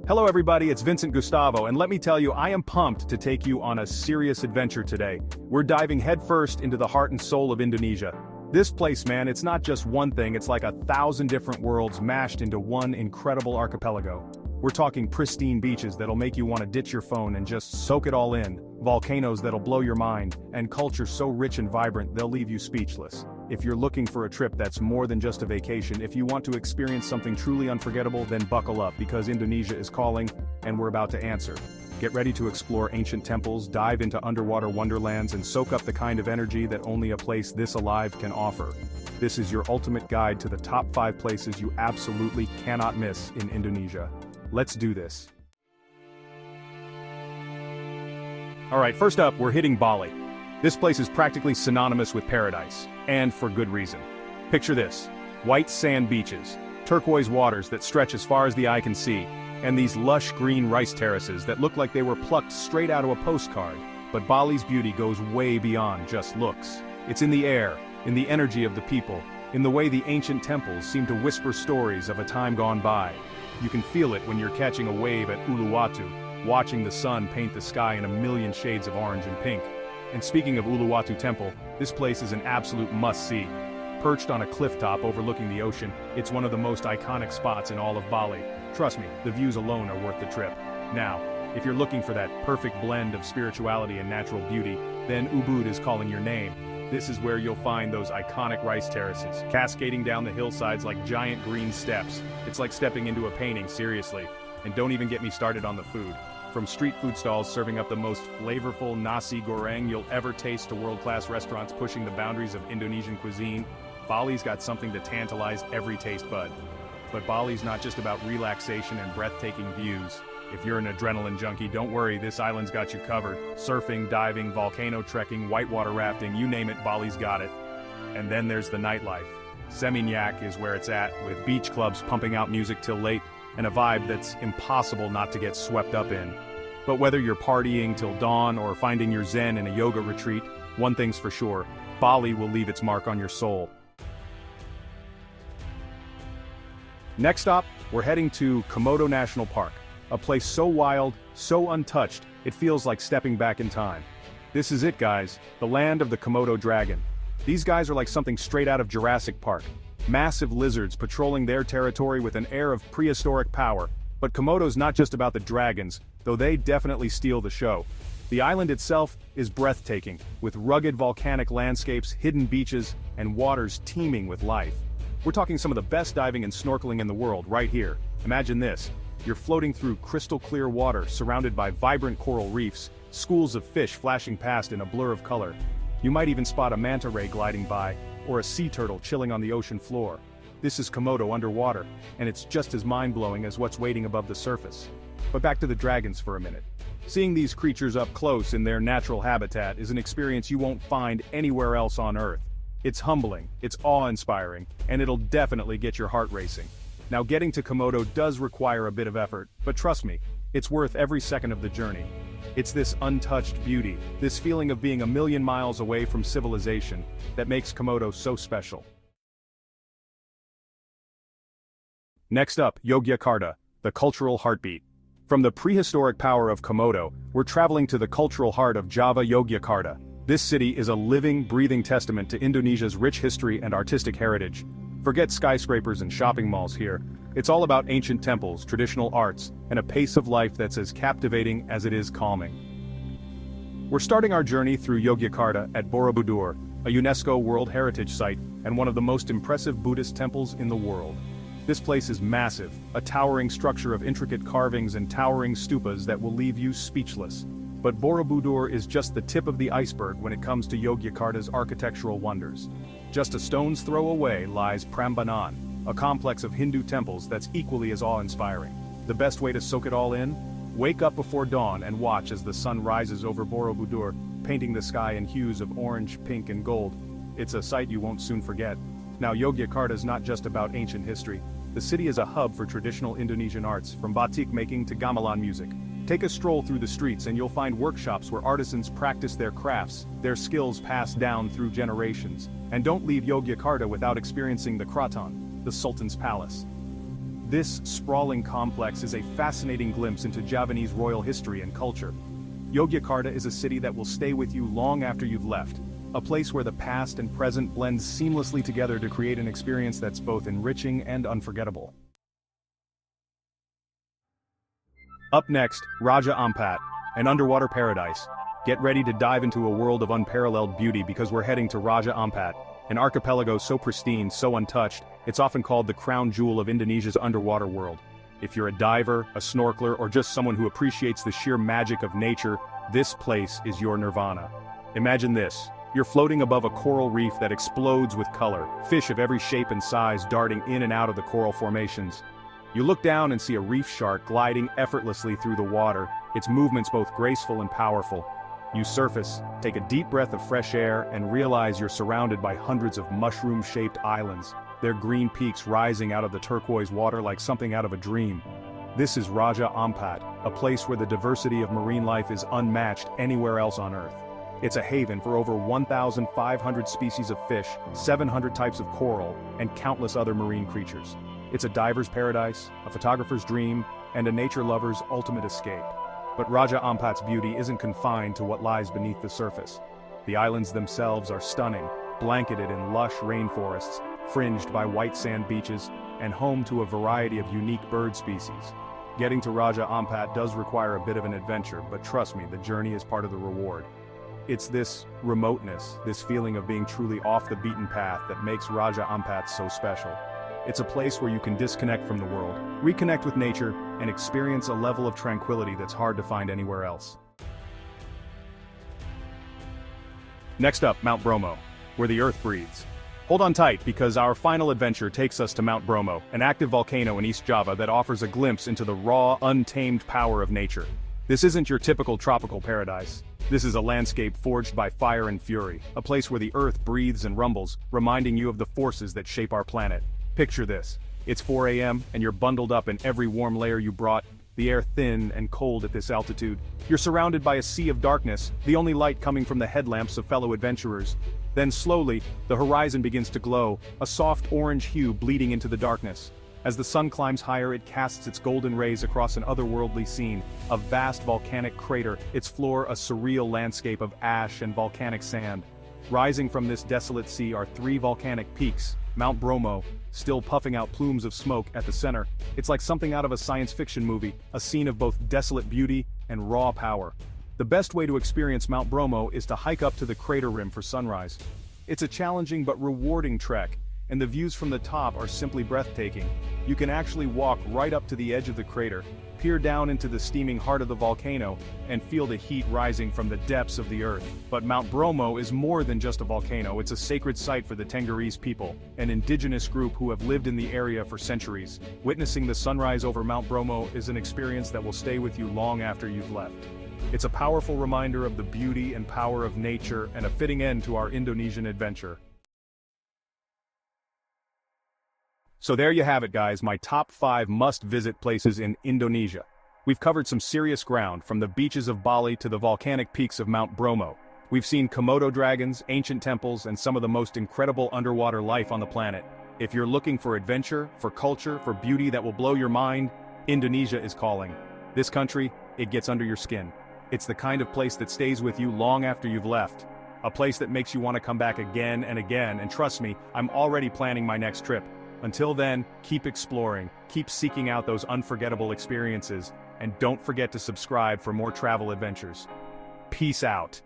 Hello everybody, it's Vincent Gustavo, and let me tell you, I am pumped to take you on a serious adventure today. We're diving headfirst into the heart and soul of Indonesia. This place, man, it's not just one thing, it's like 1,000 different worlds mashed into one incredible archipelago. We're talking pristine beaches that'll make you want to ditch your phone and just soak it all in, volcanoes that'll blow your mind, and culture so rich and vibrant they'll leave you speechless. If you're looking for a trip that's more than just a vacation, if you want to experience something truly unforgettable, then buckle up because Indonesia is calling, and we're about to answer. Get ready to explore ancient temples, dive into underwater wonderlands, and soak up the kind of energy that only a place this alive can offer. This is your ultimate guide to the top 5 places you absolutely cannot miss in Indonesia. Let's do this. Alright, first up, we're hitting Bali. This place is practically synonymous with paradise, and for good reason. Picture this: white sand beaches, turquoise waters that stretch as far as the eye can see, and these lush green rice terraces that look like they were plucked straight out of a postcard. But Bali's beauty goes way beyond just looks. It's in the air, in the energy of the people, in the way the ancient temples seem to whisper stories of a time gone by. You can feel it when you're catching a wave at Uluwatu, watching the sun paint the sky in a million shades of orange and pink. And speaking of Uluwatu Temple, this place is an absolute must-see. Perched on a cliff top overlooking the ocean, it's one of the most iconic spots in all of Bali. Trust me, the views alone are worth the trip. Now, if you're looking for that perfect blend of spirituality and natural beauty, then Ubud is calling your name. This is where you'll find those iconic rice terraces, cascading down the hillsides like giant green steps. It's like stepping into a painting, seriously. And don't even get me started on the food. From street food stalls serving up the most flavorful nasi goreng you'll ever taste to world-class restaurants pushing the boundaries of Indonesian cuisine, Bali's got something to tantalize every taste bud. But Bali's not just about relaxation and breathtaking views. If you're an adrenaline junkie, don't worry, this island's got you covered. Surfing, diving, volcano trekking, whitewater rafting, you name it, Bali's got it. And then there's the nightlife. Seminyak is where it's at, with beach clubs pumping out music till late, and a vibe that's impossible not to get swept up in. But whether you're partying till dawn or finding your zen in a yoga retreat, one thing's for sure, Bali will leave its mark on your soul. Next stop, we're heading to Komodo National Park, a place so wild, so untouched, it feels like stepping back in time. This is it, guys, the land of the Komodo dragon. These guys are like something straight out of Jurassic Park. Massive lizards patrolling their territory with an air of prehistoric power. But Komodo's not just about the dragons, though they definitely steal the show. The island itself is breathtaking, with rugged volcanic landscapes, hidden beaches, and waters teeming with life. We're talking some of the best diving and snorkeling in the world right here. Imagine this: you're floating through crystal clear water surrounded by vibrant coral reefs, schools of fish flashing past in a blur of color. You might even spot a manta ray gliding by, or a sea turtle chilling on the ocean floor. This is Komodo underwater, and it's just as mind-blowing as what's waiting above the surface. But back to the dragons for a minute. Seeing these creatures up close in their natural habitat is an experience you won't find anywhere else on Earth. It's humbling, it's awe-inspiring, and it'll definitely get your heart racing. Now, getting to Komodo does require a bit of effort, but trust me, it's worth every second of the journey. It's this untouched beauty, this feeling of being a million miles away from civilization, that makes Komodo so special. Next up, Yogyakarta, the cultural heartbeat. From the prehistoric power of Komodo, we're traveling to the cultural heart of Java, Yogyakarta. This city is a living, breathing testament to Indonesia's rich history and artistic heritage. Forget skyscrapers and shopping malls here. It's all about ancient temples, traditional arts, and a pace of life that's as captivating as it is calming. We're starting our journey through Yogyakarta at Borobudur, a UNESCO World Heritage Site and one of the most impressive Buddhist temples in the world. This place is massive, a towering structure of intricate carvings and towering stupas that will leave you speechless. But Borobudur is just the tip of the iceberg when it comes to Yogyakarta's architectural wonders. Just a stone's throw away lies Prambanan, a complex of Hindu temples that's equally as awe-inspiring. The best way to soak it all in? Wake up before dawn and watch as the sun rises over Borobudur, painting the sky in hues of orange, pink, and gold. It's a sight you won't soon forget. Now, Yogyakarta is not just about ancient history. The city is a hub for traditional Indonesian arts, from batik making to gamelan music. Take a stroll through the streets and you'll find workshops where artisans practice their crafts, their skills passed down through generations. And don't leave Yogyakarta without experiencing the Kraton, the Sultan's palace. This sprawling complex is a fascinating glimpse into Javanese royal history and culture. Yogyakarta is a city that will stay with you long after you've left, a place where the past and present blend seamlessly together to create an experience that's both enriching and unforgettable. Up next, Raja Ampat, an underwater paradise. Get ready to dive into a world of unparalleled beauty because we're heading to Raja Ampat, an archipelago so pristine, so untouched, it's often called the crown jewel of Indonesia's underwater world. If you're a diver, a snorkeler, or just someone who appreciates the sheer magic of nature, this place is your nirvana. Imagine this. You're floating above a coral reef that explodes with color, fish of every shape and size darting in and out of the coral formations. You look down and see a reef shark gliding effortlessly through the water, its movements both graceful and powerful. You surface, take a deep breath of fresh air, and realize you're surrounded by hundreds of mushroom-shaped islands, their green peaks rising out of the turquoise water like something out of a dream. This is Raja Ampat, a place where the diversity of marine life is unmatched anywhere else on Earth. It's a haven for over 1,500 species of fish, 700 types of coral, and countless other marine creatures. It's a diver's paradise, a photographer's dream, and a nature lover's ultimate escape. But Raja Ampat's beauty isn't confined to what lies beneath the surface. The islands themselves are stunning, blanketed in lush rainforests, fringed by white sand beaches, and home to a variety of unique bird species. Getting to Raja Ampat does require a bit of an adventure, but trust me, the journey is part of the reward. It's this remoteness, this feeling of being truly off the beaten path that makes Raja Ampat so special. It's a place where you can disconnect from the world, reconnect with nature, and experience a level of tranquility that's hard to find anywhere else. Next up, Mount Bromo, where the earth breathes. Hold on tight because our final adventure takes us to Mount Bromo, an active volcano in East Java that offers a glimpse into the raw, untamed power of nature. This isn't your typical tropical paradise. This is a landscape forged by fire and fury, a place where the earth breathes and rumbles, reminding you of the forces that shape our planet. Picture this. It's 4 a.m. and you're bundled up in every warm layer you brought, the air thin and cold at this altitude. You're surrounded by a sea of darkness, the only light coming from the headlamps of fellow adventurers. Then slowly, the horizon begins to glow, a soft orange hue bleeding into the darkness. As the sun climbs higher, it casts its golden rays across an otherworldly scene, a vast volcanic crater, its floor a surreal landscape of ash and volcanic sand. Rising from this desolate sea are three volcanic peaks, Mount Bromo, still puffing out plumes of smoke at the center. It's like something out of a science fiction movie, a scene of both desolate beauty and raw power. The best way to experience Mount Bromo is to hike up to the crater rim for sunrise. It's a challenging but rewarding trek, and the views from the top are simply breathtaking. You can actually walk right up to the edge of the crater, peer down into the steaming heart of the volcano, and feel the heat rising from the depths of the earth. But Mount Bromo is more than just a volcano, it's a sacred site for the Tenggerese people, an indigenous group who have lived in the area for centuries. Witnessing the sunrise over Mount Bromo is an experience that will stay with you long after you've left. It's a powerful reminder of the beauty and power of nature and a fitting end to our Indonesian adventure. So there you have it guys, my top 5 must-visit places in Indonesia. We've covered some serious ground, from the beaches of Bali to the volcanic peaks of Mount Bromo. We've seen Komodo dragons, ancient temples, and some of the most incredible underwater life on the planet. If you're looking for adventure, for culture, for beauty that will blow your mind, Indonesia is calling. This country, it gets under your skin. It's the kind of place that stays with you long after you've left. A place that makes you want to come back again and again, and trust me, I'm already planning my next trip. Until then, keep exploring, keep seeking out those unforgettable experiences, and don't forget to subscribe for more travel adventures. Peace out.